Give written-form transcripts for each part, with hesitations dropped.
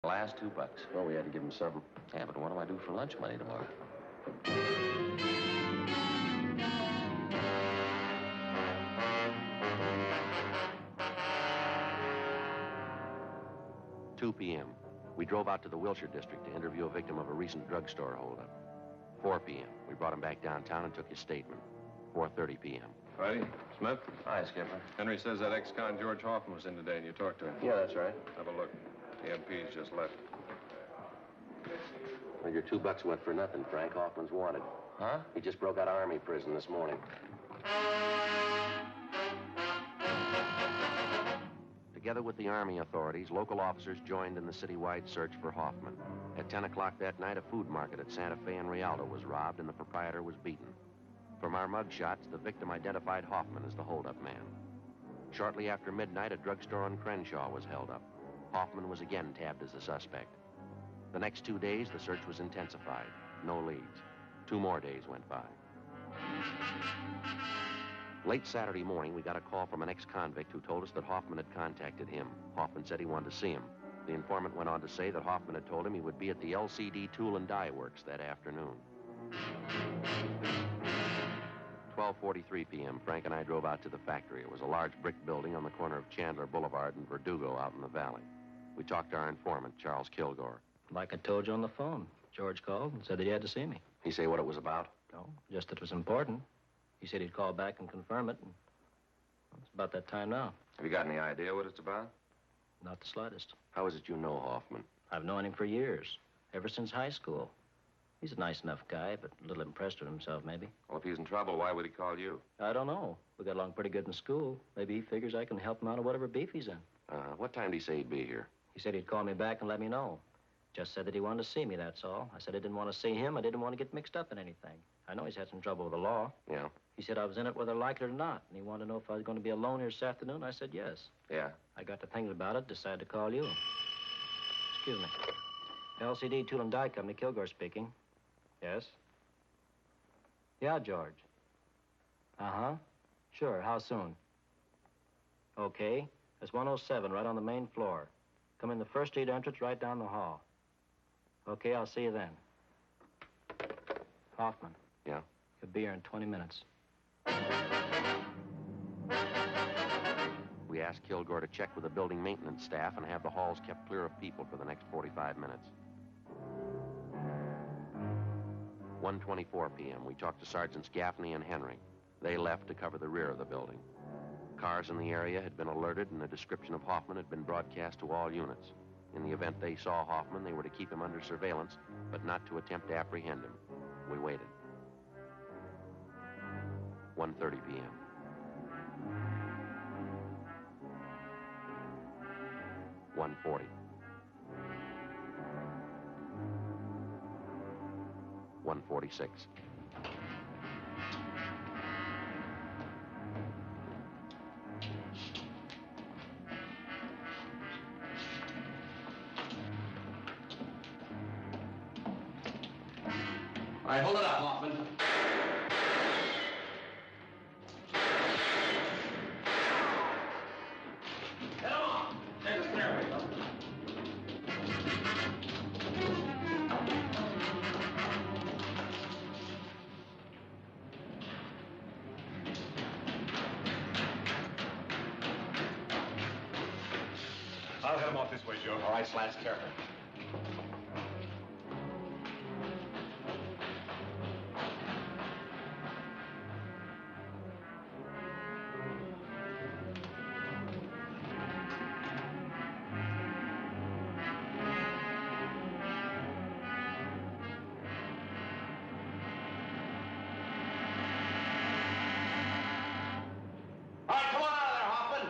Last $2. Well, we had to give him something. Yeah, but what do I do for lunch money tomorrow? $2 p.m. We drove out to the Wilshire district to interview a victim of a recent drugstore holdup. 4 p.m. We brought him back downtown and took his statement. 4:30 p.m. Friday, Smith? Hi, Skipper. Henry says that ex-con George Hoffman was in today and you talked to him. Yeah, that's right. Have a look. The MP's just left. Well, your $2 went for nothing, Frank. Hoffman's wanted. Huh? He just broke out of Army prison this morning. Together with the Army authorities, local officers joined in the citywide search for Hoffman. At 10 o'clock that night, a food market at Santa Fe and Rialto was robbed and the proprietor was beaten. From our mug shots, the victim identified Hoffman as the holdup man. Shortly after midnight, a drugstore on Crenshaw was held up. Hoffman was again tabbed as a suspect. The next 2 days, the search was intensified. No leads. 2 more days went by. Late Saturday morning, we got a call from an ex-convict who told us that Hoffman had contacted him. Hoffman said he wanted to see him. The informant went on to say that Hoffman had told him he would be at the LCD Tool and Die Works that afternoon. 12:43 p.m., Frank and I drove out to the factory. It was a large brick building on the corner of Chandler Boulevard and Verdugo out in the valley. We talked to our informant, Charles Kilgore. Like I told you on the phone. George called and said that he had to see me. He say what it was about? No, just that it was important. He said he'd call back and confirm it, and well, it's about that time now. Have you got any idea what it's about? Not the slightest. How is it you know Hoffman? I've known him for years, ever since high school. He's a nice enough guy, but a little impressed with himself, maybe. Well, if he's in trouble, why would he call you? I don't know. We got along pretty good in school. Maybe he figures I can help him out of whatever beef he's in. What time did he say he'd be here? He said he'd call me back and let me know. Just said that he wanted to see me, that's all. I said I didn't want to see him. I didn't want to get mixed up in anything. I know he's had some trouble with the law. Yeah? He said I was in it whether I liked it or not, and he wanted to know if I was going to be alone here this afternoon. I said yes. Yeah. I got to thinking about it, decided to call you. Excuse me. LCD Tool and Die Company, Kilgore speaking. Yes? Yeah, George. Uh-huh. Sure, how soon? Okay. It's 107, right on the main floor. Come in the first street entrance, right down the hall. Okay, I'll see you then. Hoffman. Yeah? He'll be here in 20 minutes. We asked Kilgore to check with the building maintenance staff and have the halls kept clear of people for the next 45 minutes. 1:24 p.m. We talked to Sergeants Gaffney and Henry. They left to cover the rear of the building. Cars in the area had been alerted, and a description of Hoffman had been broadcast to all units. In the event they saw Hoffman, they were to keep him under surveillance, but not to attempt to apprehend him. We waited. 1:30 p.m. $1:40. 1:46. All right, hold it up, Hoffman. Get him off. Take the stairway up. I'll head him off this way, Joe. All right, Slats, careful. All right, come on out of there, Hoffman.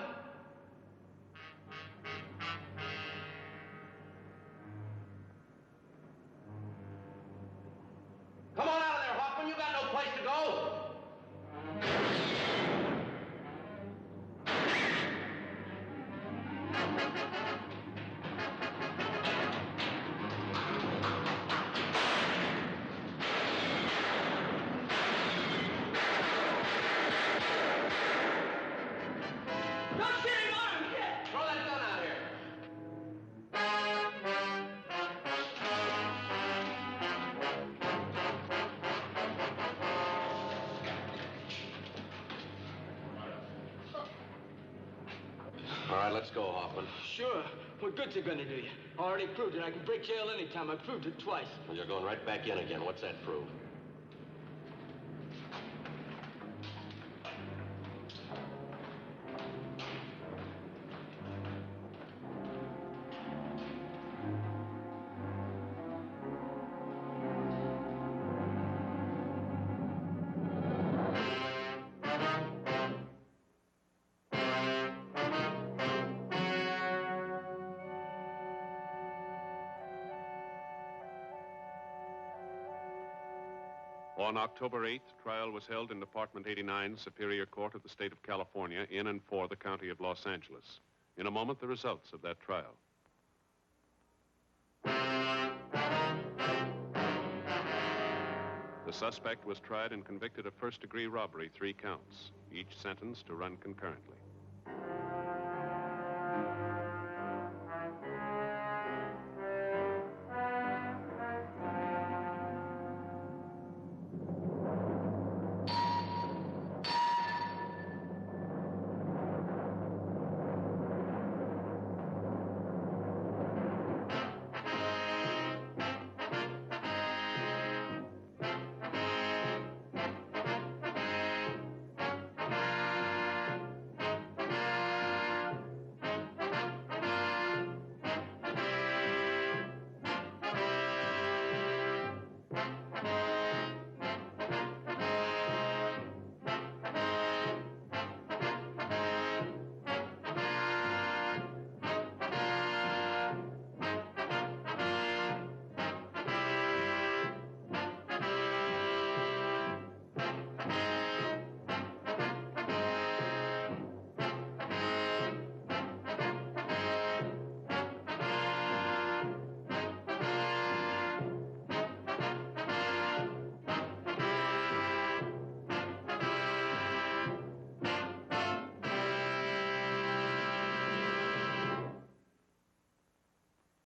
Come on out of there, Hoffman. You got no place to go. No shooting on him, kid. Throw that gun out here. All right, let's go, Hoffman. Sure. What good's it gonna do you? I already proved it. I can break jail anytime. I proved it twice. Well, you're going right back in again. What's that prove? On October 8th, trial was held in Department 89, Superior Court of the State of California, in and for the County of Los Angeles. In a moment, the results of that trial. The suspect was tried and convicted of first-degree robbery, 3 counts, each sentenced to run concurrently.